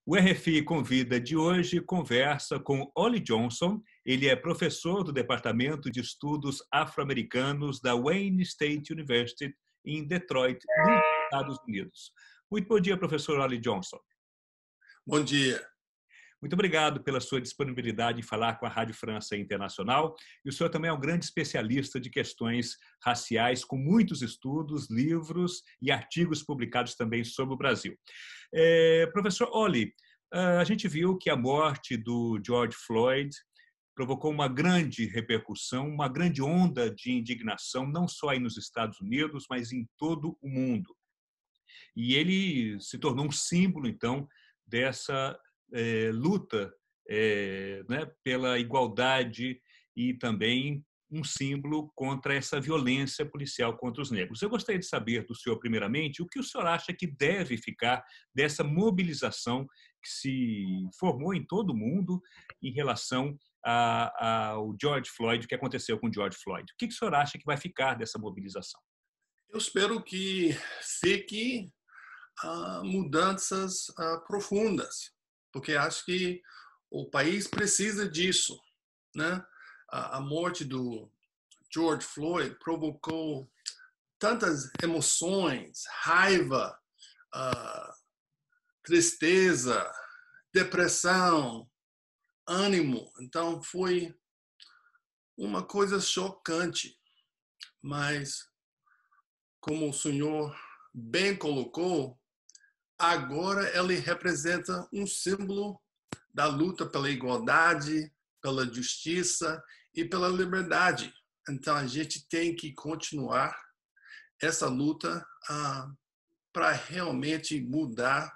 O RFI Convida de hoje conversa com Ollie Johnson. Ele é professor do Departamento de Estudos Afro-Americanos da Wayne State University, em Detroit, nos Estados Unidos. Muito bom dia, professor Ollie Johnson. Bom dia. Muito obrigado pela sua disponibilidade em falar com a Rádio França Internacional. E o senhor também é um grande especialista de questões raciais, com muitos estudos, livros e artigos publicados também sobre o Brasil. Professor Ollie, a gente viu que a morte do George Floyd provocou uma grande repercussão, uma grande onda de indignação, não só aí nos Estados Unidos, mas em todo o mundo. E ele se tornou um símbolo, então, dessa luta né, pela igualdade e também um símbolo contra essa violência policial contra os negros. Eu gostaria de saber do senhor, primeiramente, o que o senhor acha que deve ficar dessa mobilização que se formou em todo o mundo em relação ao George Floyd, o que aconteceu com o George Floyd. O que o senhor acha que vai ficar dessa mobilização? Eu espero que fique mudanças profundas, porque acho que o país precisa disso, né? A morte do George Floyd provocou tantas emoções, raiva, tristeza, depressão, ânimo. Então foi uma coisa chocante, mas como o senhor bem colocou, agora ele representa um símbolo da luta pela igualdade, pela justiça e pela liberdade. Então a gente tem que continuar essa luta para realmente mudar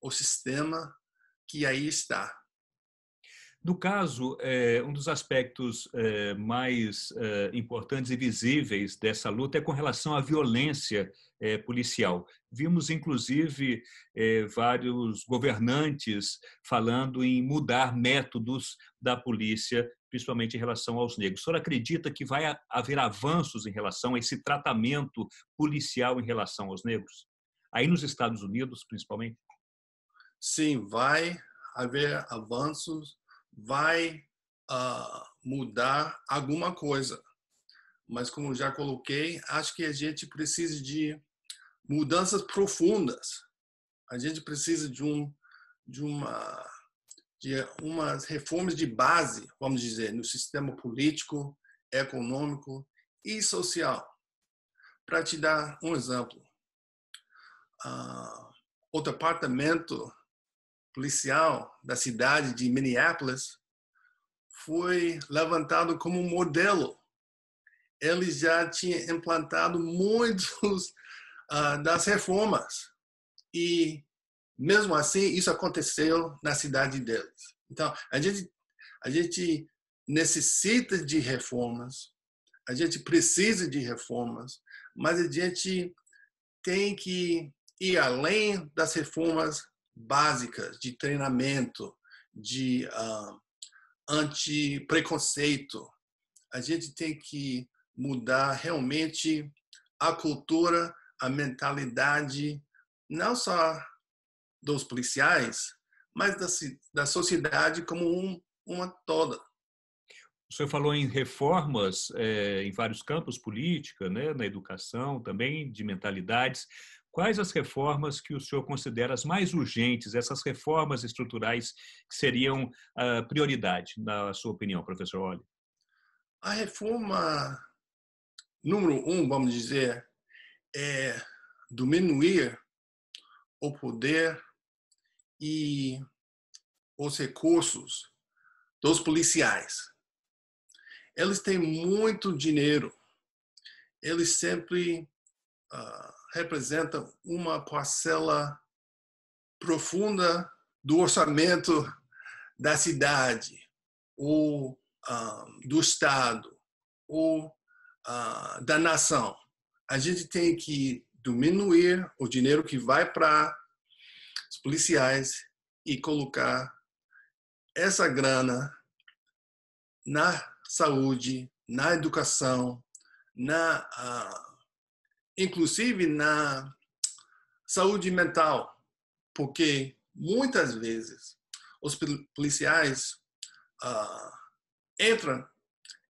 o sistema que aí está. No caso, um dos aspectos mais importantes e visíveis dessa luta é com relação à violência policial. Vimos, inclusive, vários governantes falando em mudar métodos da polícia, principalmente em relação aos negros. O senhor acredita que vai haver avanços em relação a esse tratamento policial em relação aos negros? Aí nos Estados Unidos, principalmente? Sim, vai haver avanços, vai mudar alguma coisa. Mas, como já coloquei, acho que a gente precisa de mudanças profundas. A gente precisa de umas reformas de base, vamos dizer, no sistema político, econômico e social. Para te dar um exemplo, o departamento policial da cidade de Minneapolis foi levantado como modelo. Eles já tinham implantado muitos das reformas e, mesmo assim, isso aconteceu na cidade deles. Então, a gente necessita de reformas, a gente precisa de reformas, mas a gente tem que ir além das reformas básicas de treinamento, de anti-preconceito. A gente tem que mudar realmente a cultura, a mentalidade, não só dos policiais, mas da sociedade como uma toda. O senhor falou em reformas em vários campos, política, né, na educação, também de mentalidades. Quais as reformas que o senhor considera as mais urgentes, essas reformas estruturais que seriam prioridade, na sua opinião, professor Ollie? A reforma número vamos dizer, é diminuir o poder e os recursos dos policiais. Eles têm muito dinheiro. Eles sempre representam uma parcela profunda do orçamento da cidade, ou do estado, ou da nação. A gente tem que diminuir o dinheiro que vai para os policiais e colocar essa grana na saúde, na educação, inclusive na saúde mental, porque muitas vezes, os policiais entram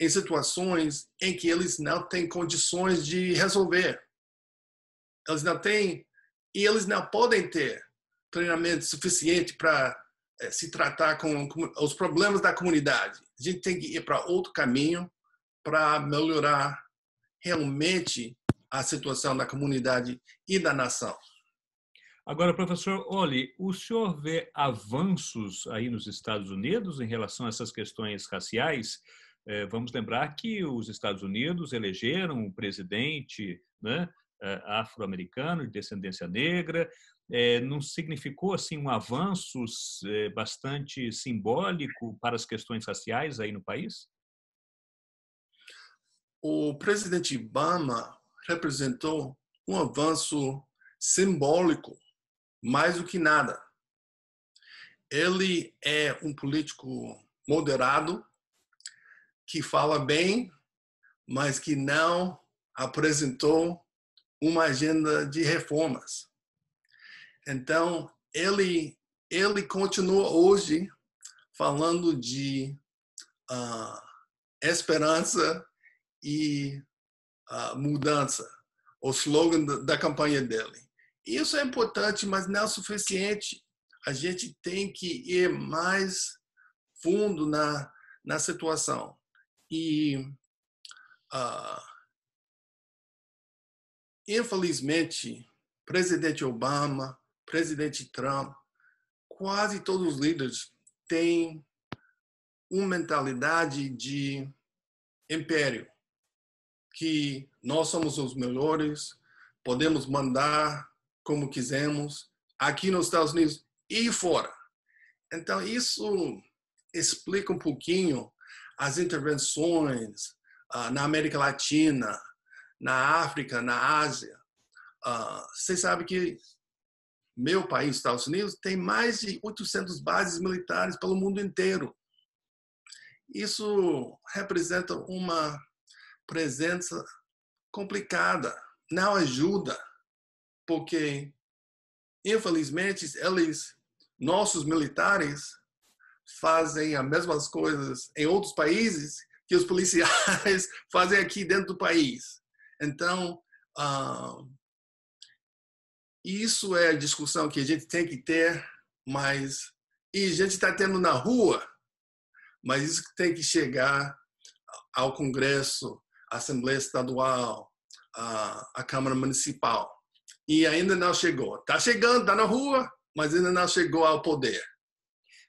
em situações em que eles não têm condições de resolver. Eles não têm, e eles não podem ter treinamento suficiente para se tratar com os problemas da comunidade. A gente tem que ir para outro caminho para melhorar realmente a situação da comunidade e da nação. Agora, professor Olli, o senhor vê avanços aí nos Estados Unidos em relação a essas questões raciais? Vamos lembrar que os Estados Unidos elegeram um presidente, né, afro-americano de descendência negra. Não significou assim um avanço bastante simbólico para as questões raciais aí no país? O presidente Obama representou um avanço simbólico, mais do que nada. Ele é um político moderado, que fala bem, mas que não apresentou uma agenda de reformas. Então, ele continua hoje falando de esperança e mudança, o slogan da campanha dele. Isso é importante, mas não é o suficiente. A gente tem que ir mais fundo na situação. E, infelizmente, presidente Obama, presidente Trump, quase todos os líderes têm uma mentalidade de império, que nós somos os melhores, podemos mandar como quisermos, aqui nos Estados Unidos e fora. Então, isso explica um pouquinho as intervenções na América Latina, na África, na Ásia. Você sabe que meu país, Estados Unidos, tem mais de 800 bases militares pelo mundo inteiro. Isso representa uma presença complicada, não ajuda, porque, infelizmente, nossos militares fazem as mesmas coisas em outros países que os policiais fazem aqui dentro do país. Então, isso é a discussão que a gente tem que ter, e a gente está tendo na rua, mas isso tem que chegar ao Congresso, à Assembleia Estadual, à Câmara Municipal. E ainda não chegou. Está chegando, está na rua, mas ainda não chegou ao poder.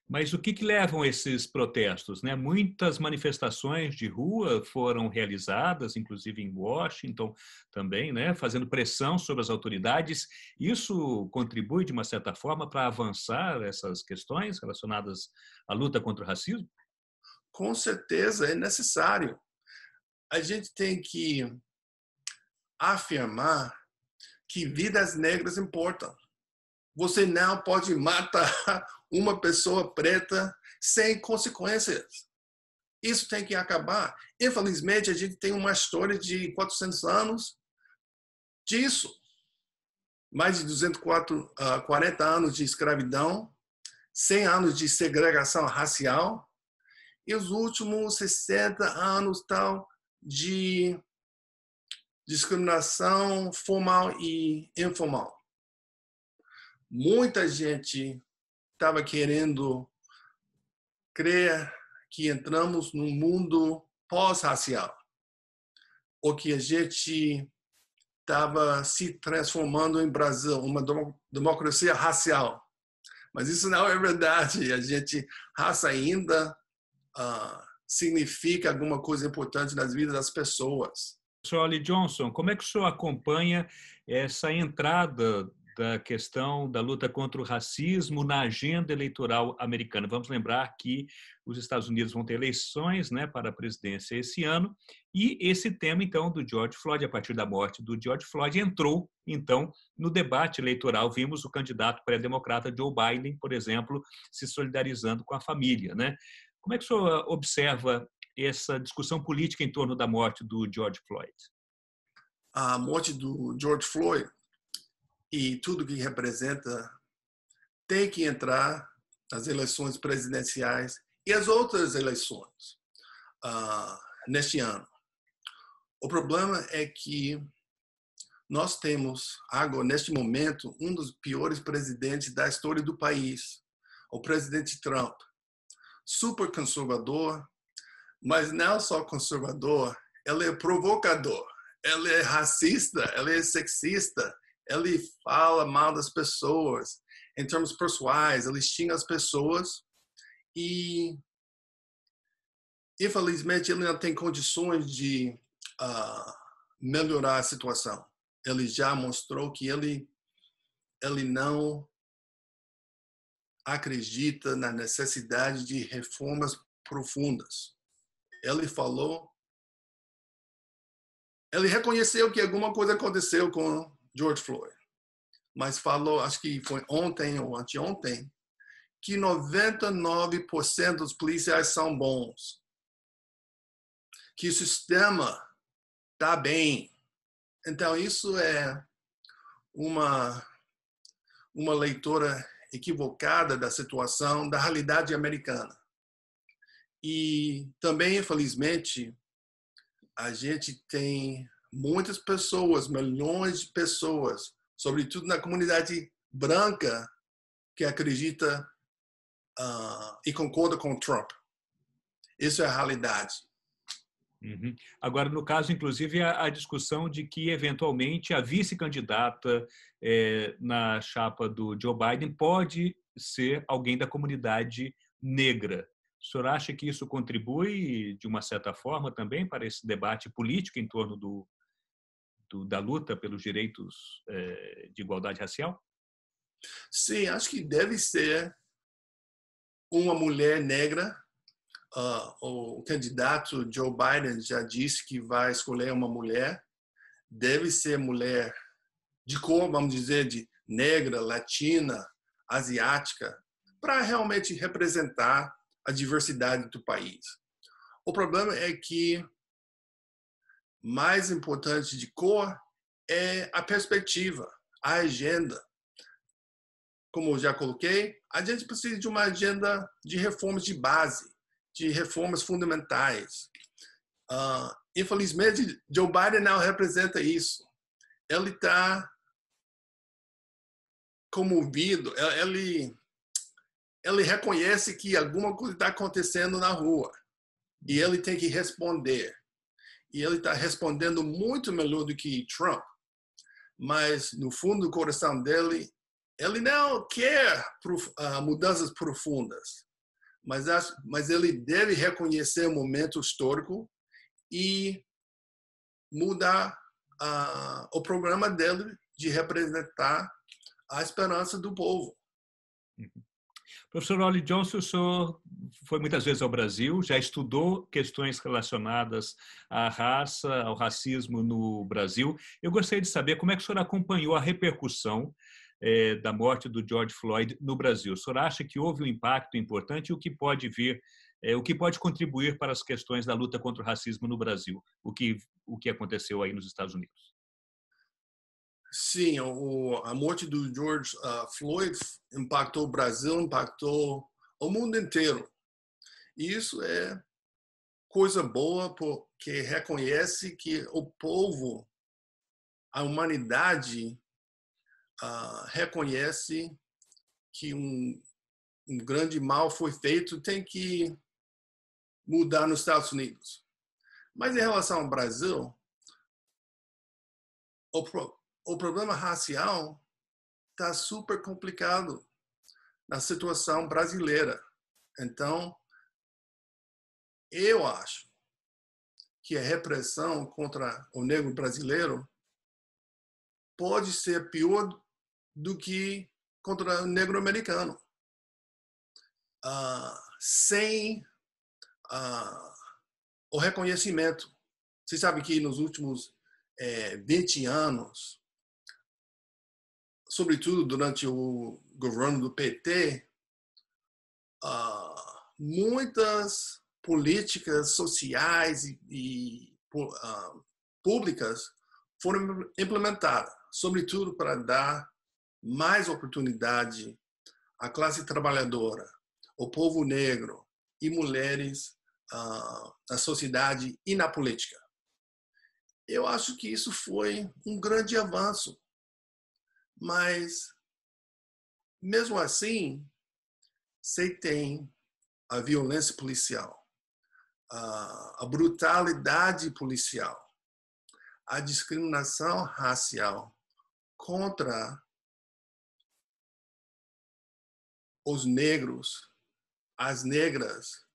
Mas o que levam esses protestos, né? Muitas manifestações de rua foram realizadas, inclusive em Washington também, né? Fazendo pressão sobre as autoridades. Isso contribui, de uma certa forma, para avançar essas questões relacionadas à luta contra o racismo? Com certeza, é necessário. A gente tem que afirmar que vidas negras importam. Você não pode matar uma pessoa preta sem consequências. Isso tem que acabar. Infelizmente, a gente tem uma história de 400 anos disso. Mais de 240 anos de escravidão, 100 anos de segregação racial e os últimos 60 anos tal de discriminação formal e informal. Muita gente estava querendo crer que entramos num mundo pós-racial, ou que a gente estava se transformando em Brasil, uma democracia racial. Mas isso não é verdade. Raça ainda significa alguma coisa importante nas vidas das pessoas. Professor Olli Johnson, como é que o senhor acompanha essa entrada da questão da luta contra o racismo na agenda eleitoral americana? Vamos lembrar que os Estados Unidos vão ter eleições, né, para a presidência esse ano, e esse tema, então, do George Floyd, a partir da morte do George Floyd, entrou, então, no debate eleitoral. Vimos o candidato pré-democrata Joe Biden, por exemplo, se solidarizando com a família, né? Como é que o senhor observa essa discussão política em torno da morte do George Floyd? A morte do George Floyd e tudo que representa tem que entrar nas eleições presidenciais e as outras eleições neste ano. O problema é que nós temos agora, neste momento, um dos piores presidentes da história do país, o presidente Trump. Super conservador, mas não só conservador, ele é provocador, ele é racista, ele é sexista, ele fala mal das pessoas, em termos pessoais, ele xinga as pessoas e, infelizmente, ele não tem condições de melhorar a situação. Ele já mostrou que ele não acredita na necessidade de reformas profundas. Ele falou, ele reconheceu que alguma coisa aconteceu com George Floyd, mas falou, acho que foi ontem ou anteontem, que 99% dos policiais são bons, que o sistema está bem. Então, isso é uma leitura equivocada da situação, da realidade americana. E também, infelizmente, a gente tem muitas pessoas, milhões de pessoas, sobretudo na comunidade branca, que acredita e concorda com Trump. Isso é a realidade. Uhum. Agora, no caso, inclusive, a discussão de que, eventualmente, a vice-candidata na chapa do Joe Biden pode ser alguém da comunidade negra. O senhor acha que isso contribui, de uma certa forma, também para esse debate político em torno da luta pelos direitos de igualdade racial? Sim, acho que deve ser uma mulher negra. O candidato Joe Biden já disse que vai escolher uma mulher. Deve ser mulher de cor, vamos dizer, de negra, latina, asiática, para realmente representar a diversidade do país. O problema é que mais importante de cor é a perspectiva, a agenda. Como eu já coloquei, a gente precisa de uma agenda de reformas de base, de reformas fundamentais. Infelizmente, Joe Biden não representa isso. Ele está comovido, ele reconhece que alguma coisa está acontecendo na rua e ele tem que responder. E ele está respondendo muito melhor do que Trump, mas no fundo do coração dele, ele não quer mudanças profundas, mas ele deve reconhecer o momento histórico e mudar o programa dele de representar a esperança do povo. Professor Ollie Johnson, o senhor foi muitas vezes ao Brasil, já estudou questões relacionadas à raça, ao racismo no Brasil. Eu gostaria de saber como é que o senhor acompanhou a repercussão da morte do George Floyd no Brasil. O senhor acha que houve um impacto importante e o que pode vir, o que pode contribuir para as questões da luta contra o racismo no Brasil? O que aconteceu aí nos Estados Unidos? Sim, a morte do George Floyd impactou o Brasil, impactou o mundo inteiro. E isso é coisa boa porque reconhece que o povo, a humanidade, reconhece que um grande mal foi feito, tem que mudar nos Estados Unidos. Mas em relação ao Brasil, o problema racial está super complicado na situação brasileira. Então, eu acho que a repressão contra o negro brasileiro pode ser pior do que contra o negro americano. Sem o reconhecimento. Você sabe que nos últimos 20 anos, sobretudo durante o governo do PT, muitas políticas sociais e públicas foram implementadas, sobretudo para dar mais oportunidade a classe trabalhadora, o povo negro e mulheres na sociedade e na política. Eu acho que isso foi um grande avanço, mas, mesmo assim, você tem a violência policial, a brutalidade policial, a discriminação racial contra os negros, as negras,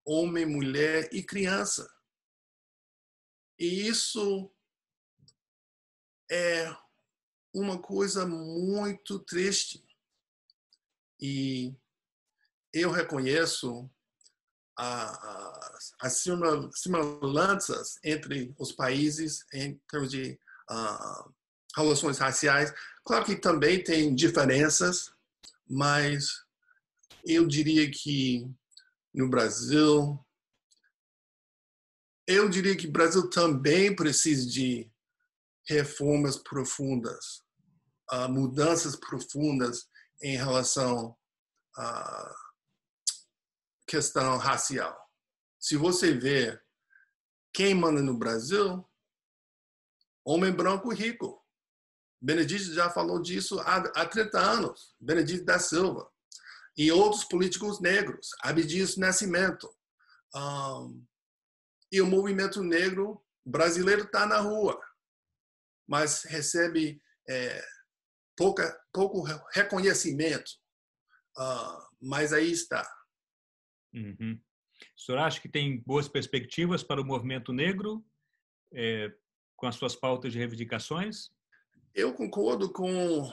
homem, mulher e criança. E isso é uma coisa muito triste. E eu reconheço as semelhanças entre os países em termos de relações raciais. Claro que também tem diferenças, mas eu diria que no Brasil, o Brasil também precisa de reformas profundas, mudanças profundas em relação à questão racial. Se você vê quem manda no Brasil, homem branco rico. Benedito já falou disso há 30 anos. Benedito da Silva. E outros políticos negros. Abdias Nascimento. E o movimento negro brasileiro está na rua, mas recebe pouco reconhecimento. Mas aí está. Uhum. O senhor acha que tem boas perspectivas para o movimento negro com as suas pautas de reivindicações? Eu concordo com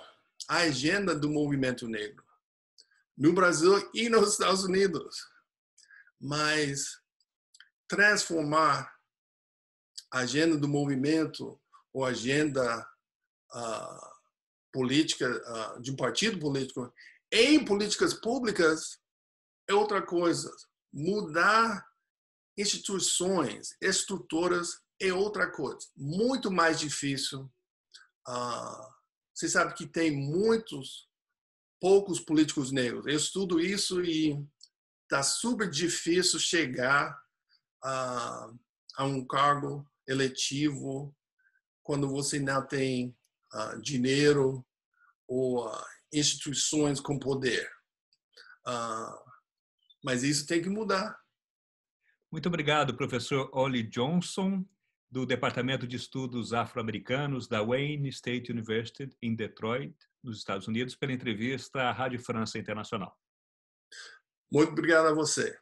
a agenda do movimento negro no Brasil e nos Estados Unidos, mas transformar a agenda do movimento ou agenda política de um partido político em políticas públicas é outra coisa. Mudar instituições, estruturas é outra coisa. Muito mais difícil. Você sabe que tem poucos políticos negros. Eu estudo isso e está super difícil chegar a um cargo eletivo quando você não tem dinheiro ou instituições com poder. Mas isso tem que mudar. Muito obrigado, professor Ollie Johnson, do Departamento de Estudos Afro-Americanos da Wayne State University, em Detroit, nos Estados Unidos, pela entrevista à Rádio França Internacional. Muito obrigado a você.